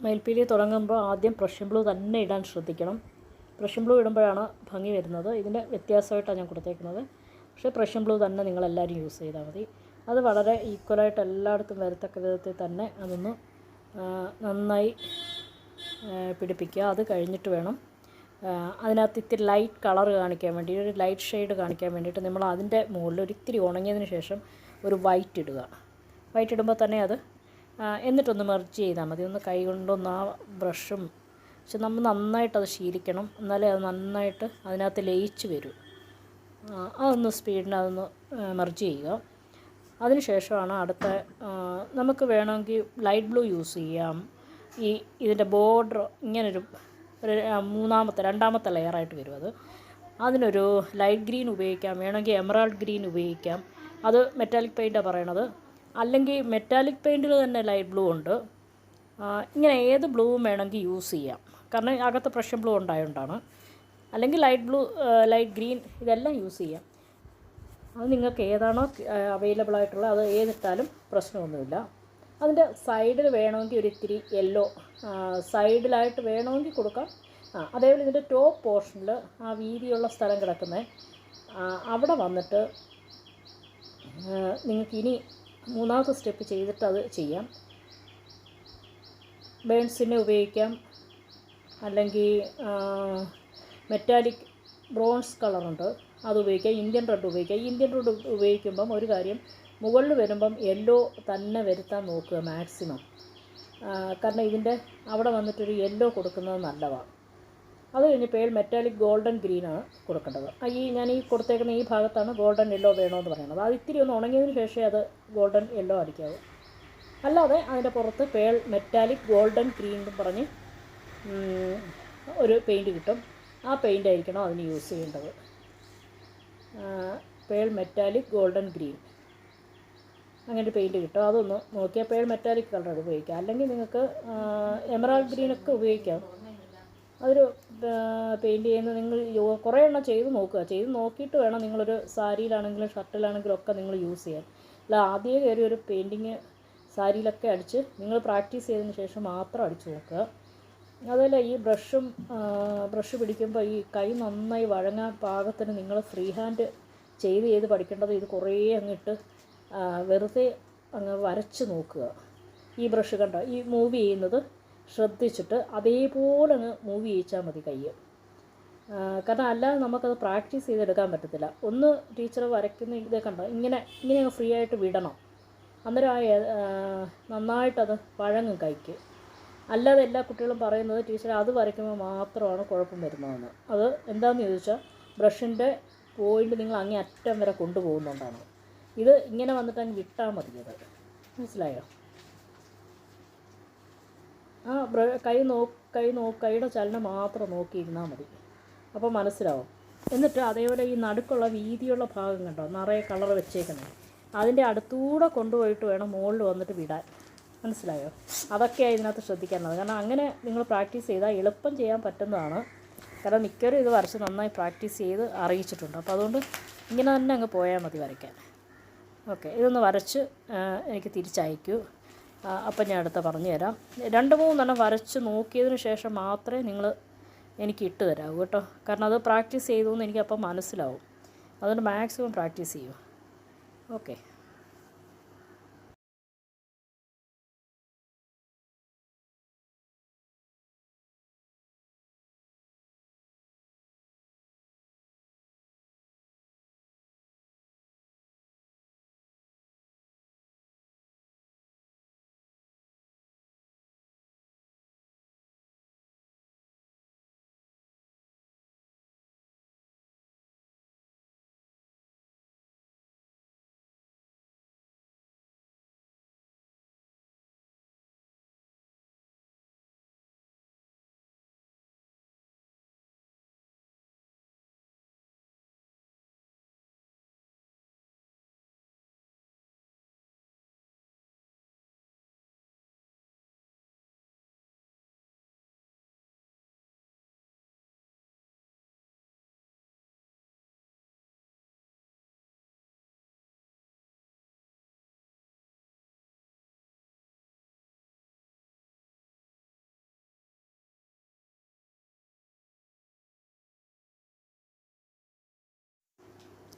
മയിൽപ്പീലി തുടങ്ങുമ്പോൾ ആദ്യം പ്രഷ്യൻ ബ്ലൂ തന്നെ ഇടാൻ ശ്രദ്ധിക്കണം. പ്രഷ്യൻ ബ്ലൂ ഇടുമ്പോഴാണ് ഭംഗി വരുന്നത്. ഇതിൻ്റെ വ്യത്യാസമായിട്ടാണ് ഞാൻ കൊടുത്തേക്കുന്നത്. പക്ഷേ പ്രഷ്യൻ ബ്ലൂ തന്നെ നിങ്ങളെല്ലാവരും യൂസ് ചെയ്താൽ മതി. അത് വളരെ ഈക്വലായിട്ട് എല്ലായിടത്തും വരത്തക്ക വിധത്തിൽ തന്നെ അതൊന്ന് നന്നായി പിടിപ്പിക്കുക. അത് കഴിഞ്ഞിട്ട് വേണം അതിനകത്ത് ഇത്തിരി ലൈറ്റ് കളർ കാണിക്കാൻ വേണ്ടി, ഒരു ലൈറ്റ് ഷെയ്ഡ് കാണിക്കാൻ വേണ്ടിയിട്ട് നമ്മൾ അതിൻ്റെ മുകളിൽ ഒരിത്തിരി ഉണങ്ങിയതിന് ശേഷം ഒരു വൈറ്റ് ഇടുക. വൈറ്റ് ഇടുമ്പോൾ തന്നെ അത് എന്നിട്ടൊന്ന് മെർജ് ചെയ്താൽ മതി. ഒന്ന് കൈ കൊണ്ടൊന്ന് ആ ബ്രഷും പക്ഷെ നമ്മൾ നന്നായിട്ടത് ശീലിക്കണം. എന്നാലേ അത് നന്നായിട്ട് അതിനകത്ത് ലയിച്ച് വരും. അതൊന്ന് സ്പീഡിന് അതൊന്ന് മെർജ് ചെയ്യുക. അതിന് ശേഷമാണ് അടുത്ത നമുക്ക് വേണമെങ്കിൽ ലൈറ്റ് ബ്ലൂ യൂസ് ചെയ്യാം. ഇതിൻ്റെ ബോർഡർ ഇങ്ങനൊരു രണ്ടാമത്തെ ലെയറായിട്ട് വരും. അതിനൊരു ലൈറ്റ് ഗ്രീൻ ഉപയോഗിക്കാം, വേണമെങ്കിൽ എമറാൾഡ് ഗ്രീൻ ഉപയോഗിക്കാം. അത് മെറ്റാലിക് പെയിൻറ്റാണ് പറയണത്. അല്ലെങ്കിൽ മെറ്റാലിക് പെയിൻറ്റിൽ തന്നെ ലൈറ്റ് ബ്ലൂ ഉണ്ട്. ഇങ്ങനെ ഏത് ബ്ലൂവും വേണമെങ്കിൽ യൂസ് ചെയ്യാം. കാരണം അകത്ത് പ്രഷ്യൻ ബ്ലൂ ഉണ്ടായതുകൊണ്ടാണ്. അല്ലെങ്കിൽ ലൈറ്റ് ഗ്രീൻ ഇതെല്ലാം യൂസ് ചെയ്യാം. അത് നിങ്ങൾക്ക് ഏതാണോ അവൈലബിൾ ആയിട്ടുള്ളത് അത് ഏതിട്ടാലും പ്രശ്നമൊന്നുമില്ല. അതിൻ്റെ സൈഡിൽ വേണമെങ്കിൽ ഒരിത്തിരി യെല്ലോ സൈഡിലായിട്ട് വേണമെങ്കിൽ കൊടുക്കാം. അതേപോലെ ഇതിൻ്റെ ടോപ്പ് പോർഷനിൽ ആ വീതിയുള്ള സ്ഥലം കിടക്കുന്നത് അവിടെ വന്നിട്ട് നിങ്ങൾക്കിനി മൂന്നാമത്തെ സ്റ്റെപ്പ് ചെയ്തിട്ട് അത് ചെയ്യാം. ബേൺസിനെ ഉപയോഗിക്കാം, അല്ലെങ്കിൽ മെറ്റാലിക് ബ്രോൺസ് കളറുണ്ട് അത് ഉപയോഗിക്കാം, ഇന്ത്യൻ റെഡ് ഉപയോഗിക്കാം. ഇന്ത്യൻ റെഡ് ഉപയോഗിക്കുമ്പം ഒരു കാര്യം, മുകളിൽ വരുമ്പം യെല്ലോ തന്നെ വരുത്താൻ നോക്കുക മാക്സിമം. കാരണം ഇതിൻ്റെ അവിടെ വന്നിട്ടൊരു യെല്ലോ കൊടുക്കുന്നത് നല്ലതാണ്. അത് കഴിഞ്ഞ് പേൾ മെറ്റാലിക് ഗോൾഡൻ ഗ്രീനാണ് കൊടുക്കേണ്ടത്. ഞാൻ ഈ കൊടുത്തേക്കുന്ന ഈ ഭാഗത്താണ് ഗോൾഡൻ യെല്ലോ വേണമെന്ന് പറയുന്നത്. അത് ഇത്തിരി ഒന്ന് ഉണങ്ങിയതിന് ശേഷമേ അത് ഗോൾഡൻ യെല്ലോ അടിക്കാവൂ. അല്ലാതെ അതിൻ്റെ പുറത്ത് പേൾ മെറ്റാലിക് ഗോൾഡൻ ഗ്രീൻ എന്ന് പറഞ്ഞ് ഒരു പെയിൻറ്റ് കിട്ടും. ആ പെയിൻ്റ് ആയിരിക്കണം അതിന് യൂസ് ചെയ്യേണ്ടത്. പേൾ മെറ്റാലിക് ഗോൾഡൻ ഗ്രീൻ അങ്ങനെ പെയിൻറ്റ് കിട്ടും. അതൊന്ന് നോക്കിയാൽ പേൾ മെറ്റാലിക് കളർ ഉപയോഗിക്കാം. അല്ലെങ്കിൽ നിങ്ങൾക്ക് എമറാൾഡ് ഗ്രീനൊക്കെ ഉപയോഗിക്കാം. അതൊരു പെയിൻറ്റ് ചെയ്യുന്ന നിങ്ങൾ കുറേ എണ്ണം ചെയ്ത് നോക്കുക. ചെയ്ത് നോക്കിയിട്ട് വേണം നിങ്ങളൊരു സാരിയിലാണെങ്കിലും ഷർട്ടിലാണെങ്കിലും ഒക്കെ നിങ്ങൾ യൂസ് ചെയ്യാൻ. അല്ല ആദ്യമേ കയറി ഒരു പെയിൻറ്റിങ് സാരിയിലൊക്കെ അടിച്ച് നിങ്ങൾ പ്രാക്ടീസ് ചെയ്തതിന് ശേഷം മാത്രം അടിച്ച് നോക്കുക. അതുപോലെ ഈ ബ്രഷ് പിടിക്കുമ്പോൾ ഈ കൈ നന്നായി വഴങ്ങാൻ പാകത്തിന് നിങ്ങൾ ഫ്രീ ഹാൻഡ് ചെയ്ത് പഠിക്കേണ്ടത്. ഇത് കുറേ അങ്ങിട്ട് വെറുതെ അങ്ങ് വരച്ച് നോക്കുക. ഈ ബ്രഷ് കണ്ട ഈ മൂവ് ചെയ്യുന്നത് ശ്രദ്ധിച്ചിട്ട് അതേപോലെ അങ്ങ് മൂവ് ചെയ്യിച്ചാൽ മതി കൈ. കാരണം അല്ലാതെ നമുക്കത് പ്രാക്ടീസ് ചെയ്തെടുക്കാൻ പറ്റത്തില്ല. ഒന്ന് ടീച്ചർ വരയ്ക്കുന്ന ഇതേ കണ്ടോ ഇങ്ങനെ അങ്ങ് ഫ്രീ ആയിട്ട് വിടണം. അന്നേരം നന്നായിട്ടത് വഴങ്ങും കൈക്ക്. അല്ലാതെ എല്ലാ കുട്ടികളും പറയുന്നത് ടീച്ചർ അത് വരയ്ക്കുമ്പോൾ മാത്രമാണ് കുഴപ്പം വരുന്നതെന്ന്. അത് എന്താണെന്ന് ചോദിച്ചാൽ ബ്രഷിൻ്റെ പോയിൻ്റ് നിങ്ങൾ അങ്ങേ അറ്റം വരെ കൊണ്ടുപോകുന്നതുകൊണ്ടാണ്. ഇത് ഇങ്ങനെ വന്നിട്ട് അങ്ങ് വിട്ടാൽ മതി. അത് മനസ്സിലായോ? കൈയുടെ ചലനം മാത്രം നോക്കിയിരുന്നാൽ മതി. അപ്പോൾ മനസ്സിലാവും. എന്നിട്ട് അതേപോലെ ഈ നടുക്കുള്ള വീതിയുള്ള ഭാഗം കണ്ടോ നിറയെ കളർ വെച്ചേക്കുന്നത്, അതിൻ്റെ അടുത്തൂടെ കൊണ്ടുപോയിട്ട് വേണം മുകളിൽ വന്നിട്ട് വിടാൻ. മനസ്സിലായോ? അതൊക്കെയാണ് ഇതിനകത്ത് ശ്രദ്ധിക്കേണ്ടത്. കാരണം അങ്ങനെ നിങ്ങൾ പ്രാക്ടീസ് ചെയ്താൽ എളുപ്പം ചെയ്യാൻ പറ്റുന്നതാണ്. കാരണം മിക്കവരും ഇത് വരച്ച് നന്നായി പ്രാക്ടീസ് ചെയ്ത് അറിയിച്ചിട്ടുണ്ട്. അപ്പോൾ അതുകൊണ്ട് ഇങ്ങനെ തന്നെ അങ്ങ് പോയാൽ മതി വരയ്ക്കാൻ. ഓക്കെ, ഇതൊന്ന് വരച്ച് എനിക്ക് തിരിച്ചയക്കൂ. അപ്പം ഞാൻ അടുത്ത പറഞ്ഞു തരാം. 2-3 വരച്ച് നോക്കിയതിന് ശേഷം മാത്രമേ നിങ്ങൾ എനിക്ക് ഇട്ട് തരാവൂ കേട്ടോ. കാരണം അത് പ്രാക്ടീസ് ചെയ്തു എന്ന് എനിക്കപ്പം മനസ്സിലാവും. അതുകൊണ്ട് മാക്സിമം പ്രാക്ടീസ് ചെയ്യൂ. ഓക്കെ.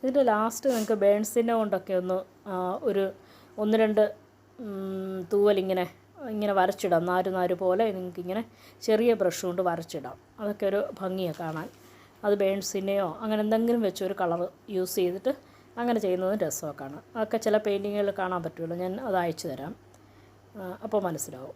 ഇതിൻ്റെ ലാസ്റ്റ് നിങ്ങൾക്ക് ബേൺസിനെ കൊണ്ടൊക്കെ ഒരു 1-2 തൂവലിങ്ങനെ വരച്ചിടാം. നാര് പോലെ നിങ്ങൾക്കിങ്ങനെ ചെറിയ ബ്രഷ് കൊണ്ട് വരച്ചിടാം. അതൊക്കെ ഒരു ഭംഗിയാണ് കാണാൻ. അത് ബേൺസിനെയോ അങ്ങനെ എന്തെങ്കിലും വെച്ചൊരു കളർ യൂസ് ചെയ്തിട്ട് അങ്ങനെ ചെയ്യുന്നതും രസമൊക്കെയാണ്. അതൊക്കെ ചില പെയിൻറ്റിങ്ങുകൾ കാണാൻ പറ്റുമല്ലോ. ഞാൻ അത് അയച്ചു തരാം, അപ്പോൾ മനസ്സിലാവും.